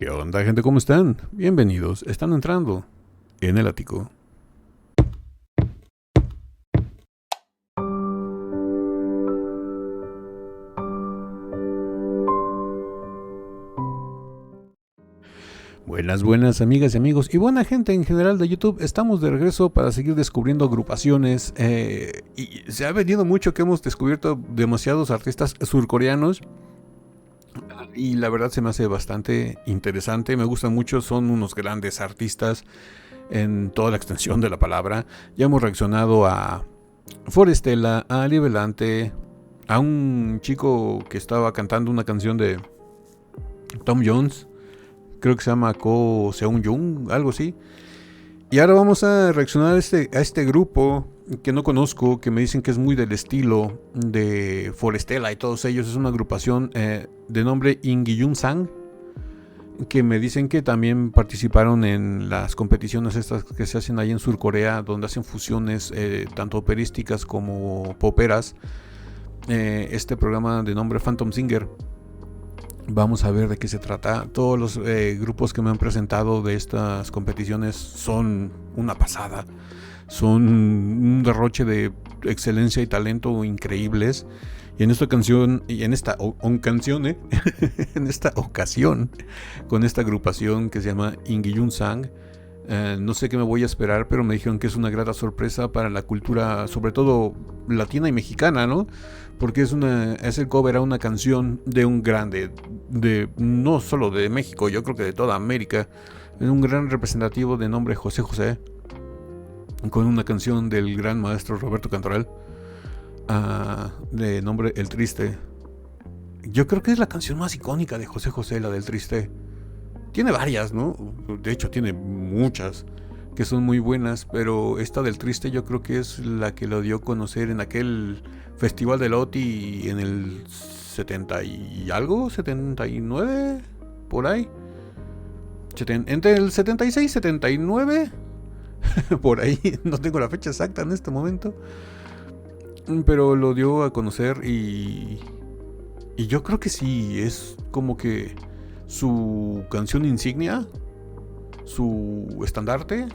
¿Qué onda, gente? ¿Cómo están? Bienvenidos. Están entrando en el ático. Buenas amigas y amigos y buena gente en general de YouTube. Estamos de regreso para seguir descubriendo agrupaciones y se ha venido mucho que hemos descubierto demasiados artistas surcoreanos y la verdad se me hace bastante interesante. Me gustan mucho, son unos grandes artistas en toda la extensión de la palabra. Ya hemos reaccionado a Forestella, a Livelante, a un chico que estaba cantando una canción de Tom Jones, creo que se llama Ko Seung Jung, algo así. Y ahora vamos a reaccionar a este grupo que no conozco, que me dicen que es muy del estilo de Forestella y todos ellos. Es una agrupación de nombre Ingiyun Sang, que me dicen que también participaron en las competiciones estas que se hacen ahí en Surcorea, donde hacen fusiones tanto operísticas como poperas. Este programa de nombre Phantom Singer. Vamos a ver de qué se trata. Todos los grupos que me han presentado de estas competiciones son una pasada. Son un derroche de excelencia y talento increíbles. Y en esta canción, en esta ocasión, con esta agrupación que se llama Ingiyun Sang, no sé qué me voy a esperar, pero me dijeron que es una grata sorpresa para la cultura, sobre todo latina y mexicana, ¿no? Porque es el cover a una canción de un grande, no solo de México, yo creo que de toda América, es un gran representativo de nombre José José, con una canción del gran maestro Roberto Cantoral, de nombre El Triste. Yo creo que es la canción más icónica de José José, la del Triste. Tiene varias, ¿no? De hecho, tiene muchas que son muy buenas, pero esta del Triste yo creo que es la que lo dio a conocer en aquel festival de Loti en el 70 y algo, 79, por ahí. Entre el 76 y 79, por ahí, no tengo la fecha exacta en este momento, pero lo dio a conocer y yo creo que sí, es como que su canción insignia, su estandarte.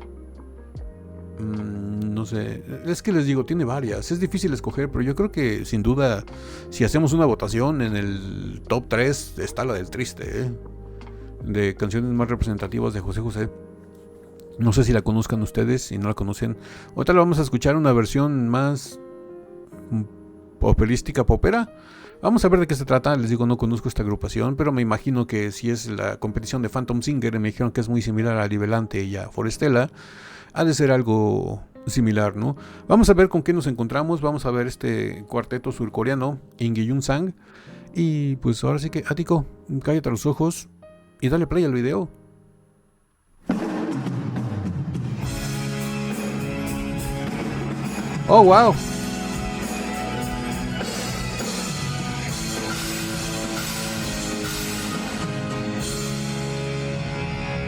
No sé, es que les digo, tiene varias, es difícil escoger, pero yo creo que sin duda, si hacemos una votación en el top 3 está la del Triste, de canciones más representativas de José José. No sé si la conozcan ustedes, si no la conocen. Ahorita la vamos a escuchar una versión más operística, popera. Vamos a ver de qué se trata. Les digo, no conozco esta agrupación, pero me imagino que si es la competición de Phantom Singer, me dijeron que es muy similar a Livelante y a Forestella, ha de ser algo similar, ¿no? Vamos a ver con qué nos encontramos. Vamos a ver este cuarteto surcoreano, Ingiyun Sang. Y pues ahora sí que, Ático, cállate los ojos y dale play al video. Oh, wow.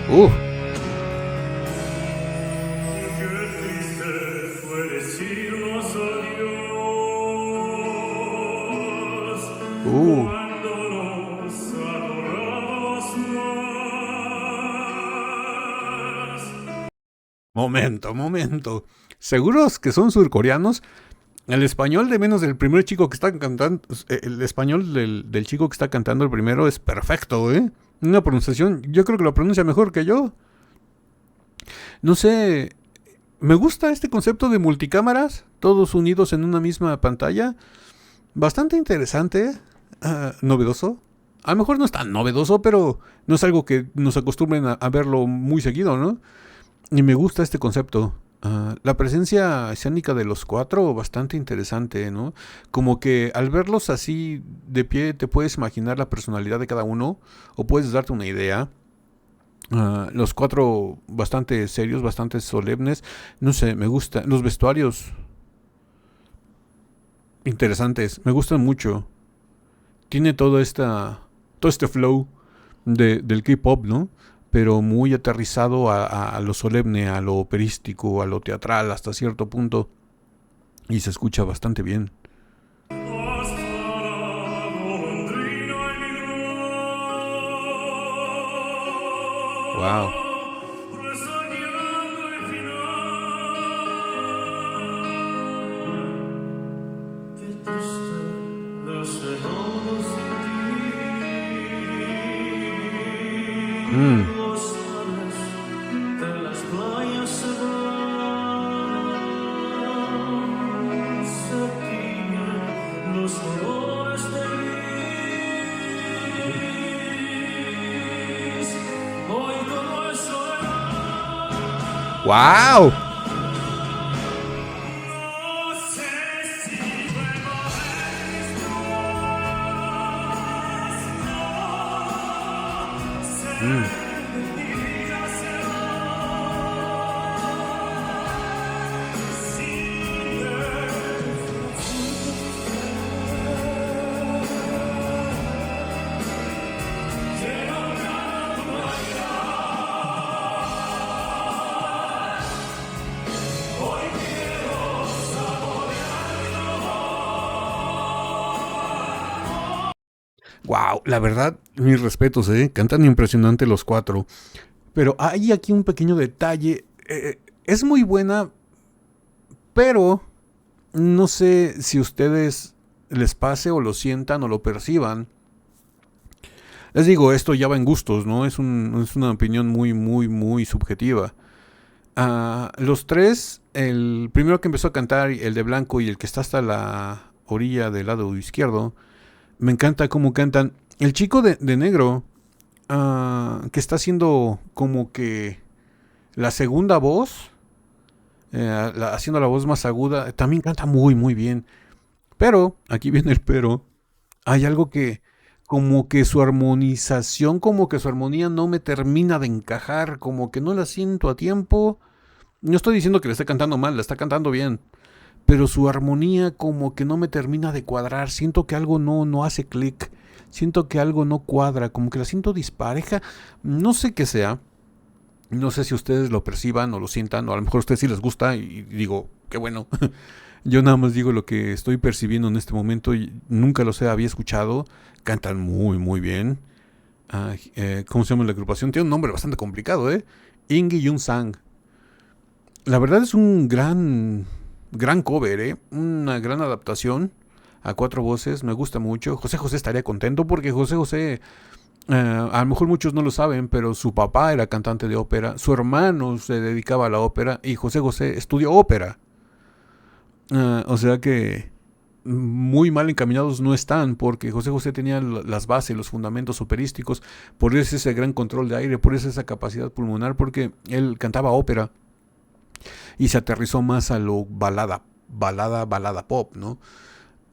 Uh. Momento. ¿Seguros que son surcoreanos? El español de menos del primer chico que está cantando, el español del chico que está cantando el primero es perfecto, ¿eh? Una pronunciación, yo creo que lo pronuncia mejor que yo. No sé, me gusta este concepto de multicámaras, todos unidos en una misma pantalla. Bastante interesante, novedoso. A lo mejor no es tan novedoso, pero no es algo que nos acostumbren a verlo muy seguido, ¿no? Y me gusta este concepto. La presencia escénica de los cuatro, bastante interesante, ¿no? Como que al verlos así de pie te puedes imaginar la personalidad de cada uno o puedes darte una idea. Los cuatro bastante serios, bastante solemnes. No sé, me gusta. Los vestuarios interesantes, me gustan mucho. Tiene todo este flow del K-pop, ¿no? Pero muy aterrizado a lo solemne, a lo operístico, a lo teatral hasta cierto punto. Y se escucha bastante bien. Wow. Mm. Wow. Mm. Wow, la verdad, mis respetos, cantan impresionante los cuatro. Pero hay aquí un pequeño detalle. Es muy buena, pero no sé si ustedes les pase o lo sientan o lo perciban. Les digo, esto ya va en gustos, ¿no? Es una opinión muy, muy, muy subjetiva. Los tres, el primero que empezó a cantar, el de blanco y el que está hasta la orilla del lado izquierdo, me encanta cómo cantan. El chico de negro, que está haciendo como que la segunda voz, haciendo la voz más aguda, también canta muy, muy bien. Pero, aquí viene el pero, hay algo que, como que su armonización, como que su armonía no me termina de encajar, como que no la siento a tiempo. No estoy diciendo que le esté cantando mal, la está cantando bien, pero su armonía como que no me termina de cuadrar. Siento que algo no hace clic, siento que algo no cuadra, como que la siento dispareja. No sé qué sea, no sé si ustedes lo perciban o lo sientan, o a lo mejor a ustedes sí les gusta y digo, qué bueno. Yo nada más digo lo que estoy percibiendo en este momento y nunca los había escuchado. Cantan muy, muy bien. ¿Cómo se llama la agrupación? Tiene un nombre bastante complicado, ¿eh? Ingi Yun Sang. La verdad es un gran cover, ¿eh? Una gran adaptación a cuatro voces. Me gusta mucho. José José estaría contento porque José José, a lo mejor muchos no lo saben, pero su papá era cantante de ópera, su hermano se dedicaba a la ópera y José José estudió ópera. O sea que muy mal encaminados no están, porque José José tenía las bases, los fundamentos operísticos, por eso ese gran control de aire, por eso esa capacidad pulmonar, porque él cantaba ópera y se aterrizó más a lo balada pop, ¿no?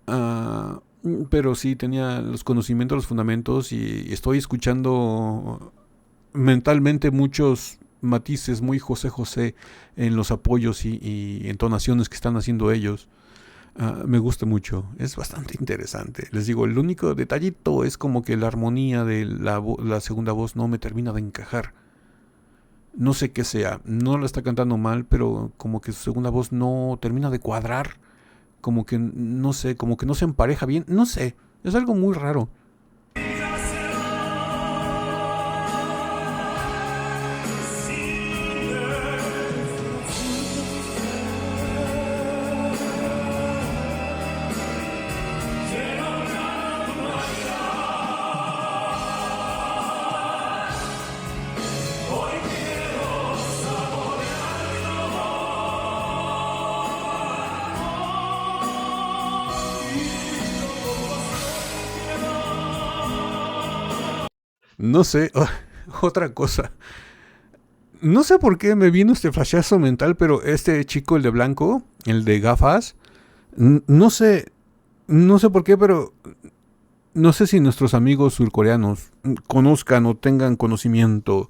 Uh, pero sí tenía los conocimientos, los fundamentos y estoy escuchando mentalmente muchos matices muy José José en los apoyos y entonaciones que están haciendo ellos. Me gusta mucho, es bastante interesante. Les digo, el único detallito es como que la armonía de la segunda voz no me termina de encajar. No sé qué sea, no la está cantando mal, pero como que su segunda voz no termina de cuadrar. Como que no sé, como que no se empareja bien, no sé, es algo muy raro. No sé, otra cosa. No sé por qué me vino este flashazo mental, pero este chico, el de blanco, el de gafas, no sé, no sé por qué, pero no sé si nuestros amigos surcoreanos conozcan o tengan conocimiento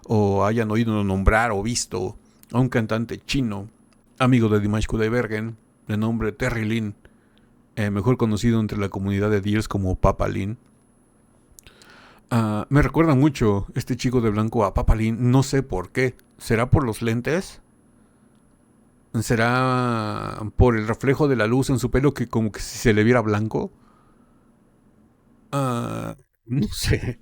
o hayan oído nombrar o visto a un cantante chino, amigo de Dimash Kudaibergen, de nombre Terry Lin, mejor conocido entre la comunidad de Deers como Papa Lin. Me recuerda mucho este chico de blanco a Papa Lin, no sé por qué. ¿Será por los lentes? ¿Será por el reflejo de la luz en su pelo que como que si se le viera blanco? No sé.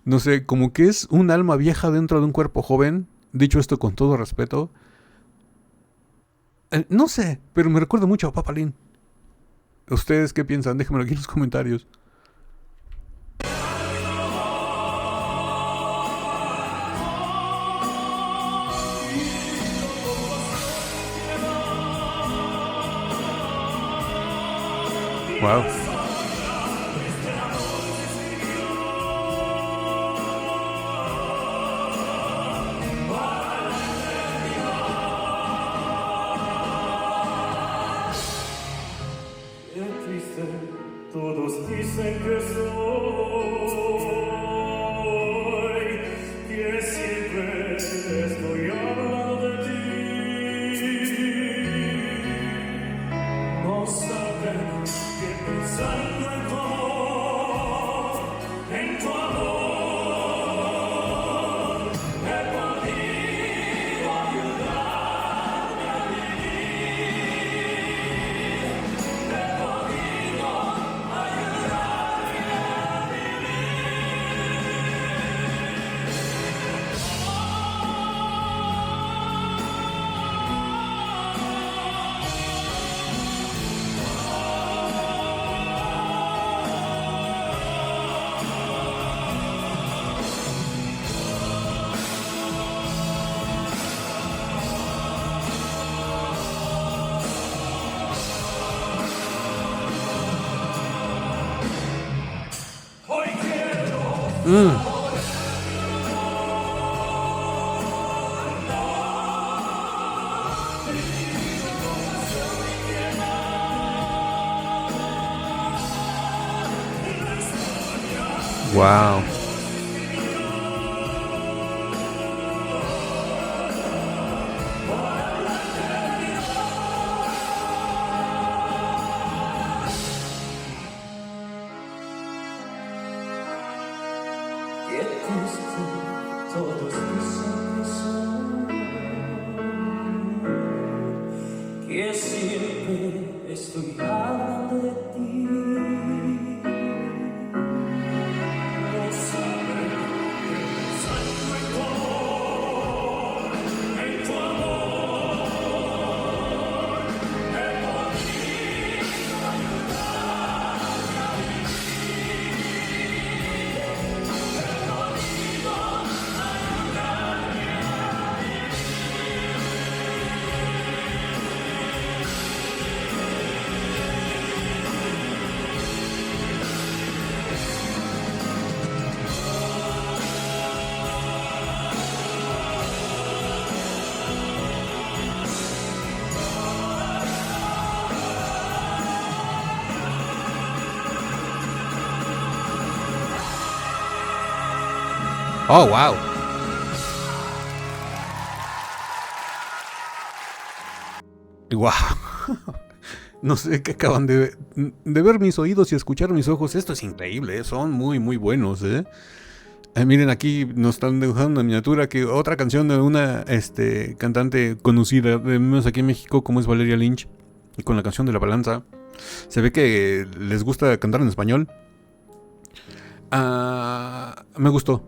No sé, como que es un alma vieja dentro de un cuerpo joven. Dicho esto con todo respeto. No sé, pero me recuerda mucho a Papalín. ¿Ustedes qué piensan? Déjenmelo aquí en los comentarios. Wow. Todos dicen que soy, que siempre estoy hablando de ti. No saben que pensando en tu amor, en tu amor, he podido ayudarme a vivir, he podido ayudarme a hoy quiero. Wow. Qué triste, todos dicen que soy, que siempre estoy hablando de ti. No saben que pensando en tu amor, en tu amor, he podido ayudarme a Oh, wow. Wow. No sé qué acaban de ver mis oídos y escuchar mis ojos. Esto es increíble, ¿eh? Son muy, muy buenos, ¿eh? Miren, aquí nos están dibujando una miniatura que otra canción de una cantante conocida, de menos aquí en México, como es Valeria Lynch, y con la canción de La Balanza. Se ve que les gusta cantar en español. Me gustó.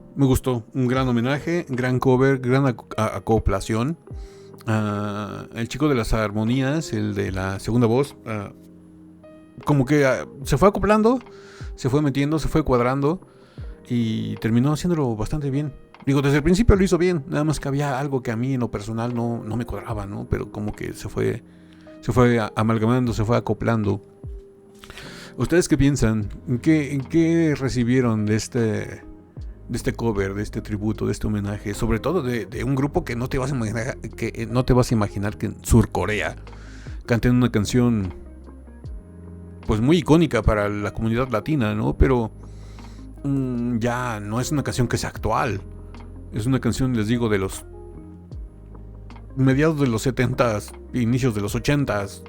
Un gran homenaje, gran cover, gran acoplación. El chico de las armonías, el de la segunda voz, como que se fue acoplando, se fue metiendo, se fue cuadrando y terminó haciéndolo bastante bien. Digo, desde el principio lo hizo bien, nada más que había algo que a mí en lo personal no me cuadraba, ¿no? Pero como que se fue amalgamando, se fue acoplando. ¿Ustedes qué piensan? ¿Qué recibieron de este cover, de este tributo, de este homenaje? Sobre todo de un grupo que no te vas a imaginar que en Surcorea canten una canción pues muy icónica para la comunidad latina, ¿no? Pero ya no es una canción que sea actual. Es una canción, les digo, de los mediados de los 70s, inicios de los 80s,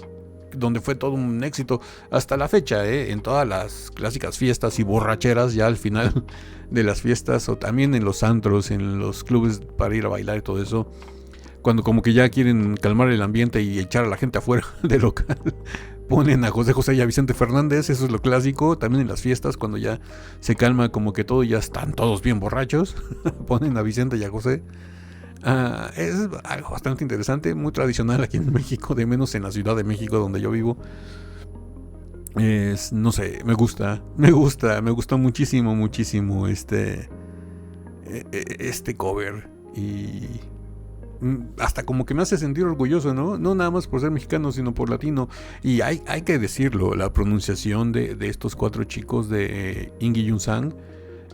donde fue todo un éxito hasta la fecha, en todas las clásicas fiestas y borracheras, ya al final de las fiestas, o también en los antros, en los clubes para ir a bailar y todo eso, cuando como que ya quieren calmar el ambiente y echar a la gente afuera del local, ponen a José José y a Vicente Fernández, eso es lo clásico. También en las fiestas, cuando ya se calma como que todo, ya están todos bien borrachos, ponen a Vicente y a José. Es algo bastante interesante, muy tradicional aquí en México, de menos en la Ciudad de México donde yo vivo. No sé, me gustó muchísimo este cover. Y hasta como que me hace sentir orgulloso, ¿no? No nada más por ser mexicano, sino por latino. Y hay que decirlo, la pronunciación de estos 4 chicos de Ingi Jun Sang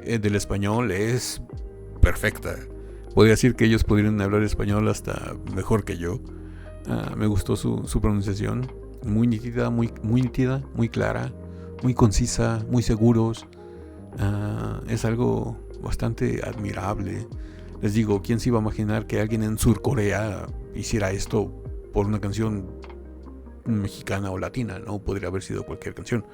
del español es perfecta. Podría decir que ellos podrían hablar español hasta mejor que yo. Me gustó su pronunciación. Muy nítida, muy clara, muy concisa, muy seguros. Es algo bastante admirable. Les digo, ¿quién se iba a imaginar que alguien en Surcorea hiciera esto por una canción mexicana o latina? No podría haber sido cualquier canción,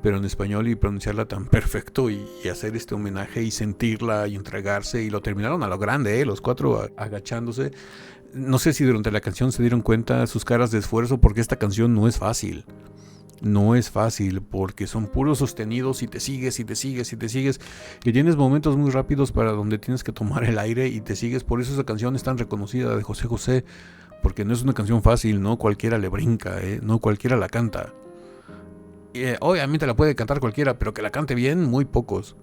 pero en español, y pronunciarla tan perfecto y hacer este homenaje y sentirla y entregarse, y lo terminaron a lo grande, los 4 agachándose. No sé si durante la canción se dieron cuenta sus caras de esfuerzo, porque esta canción no es fácil. No es fácil, porque son puros sostenidos y te sigues, y tienes momentos muy rápidos para donde tienes que tomar el aire y te sigues. Por eso esa canción es tan reconocida de José José, porque no es una canción fácil, no cualquiera le brinca, no cualquiera la canta. Obviamente la puede cantar cualquiera, pero que la cante bien, muy pocos.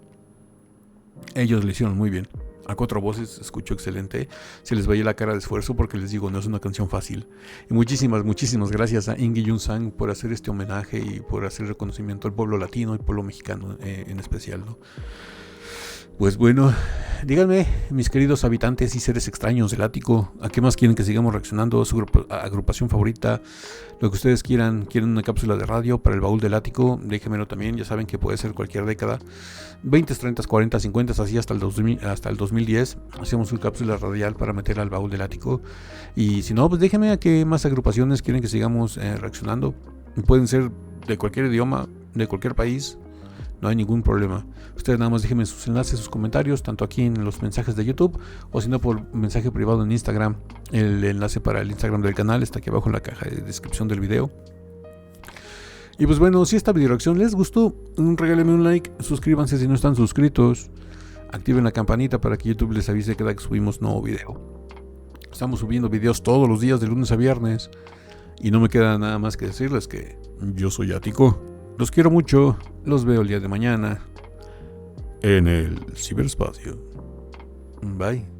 Ellos lo hicieron muy bien. A 4 voces, escucho excelente. Se les veía la cara de esfuerzo, porque les digo, no es una canción fácil. Y muchísimas gracias a Ingi Jun Sang por hacer este homenaje y por hacer reconocimiento al pueblo latino y pueblo mexicano en especial, ¿no? Pues bueno, díganme, mis queridos habitantes y seres extraños del ático, ¿a qué más quieren que sigamos reaccionando? ¿Su agrupación favorita? Lo que ustedes quieran. ¿Quieren una cápsula de radio para el baúl del ático? Déjenmelo también, ya saben que puede ser cualquier década. 20, 30, 40, 50, así hasta el 2010. Hacemos una cápsula radial para meter al baúl del ático. Y si no, pues déjenme a qué más agrupaciones quieren que sigamos reaccionando. Pueden ser de cualquier idioma, de cualquier país. No hay ningún problema. Ustedes nada más déjenme sus enlaces, sus comentarios, tanto aquí en los mensajes de YouTube, o si no por mensaje privado en Instagram. El enlace para el Instagram del canal está aquí abajo en la caja de descripción del video. Y pues bueno, si esta video reacción les gustó, regálenme un like, suscríbanse si no están suscritos, activen la campanita para que YouTube les avise cada que subimos nuevo video. Estamos subiendo videos todos los días de lunes a viernes, y no me queda nada más que decirles que yo soy Ático. Los quiero mucho, los veo el día de mañana en el ciberespacio. Bye.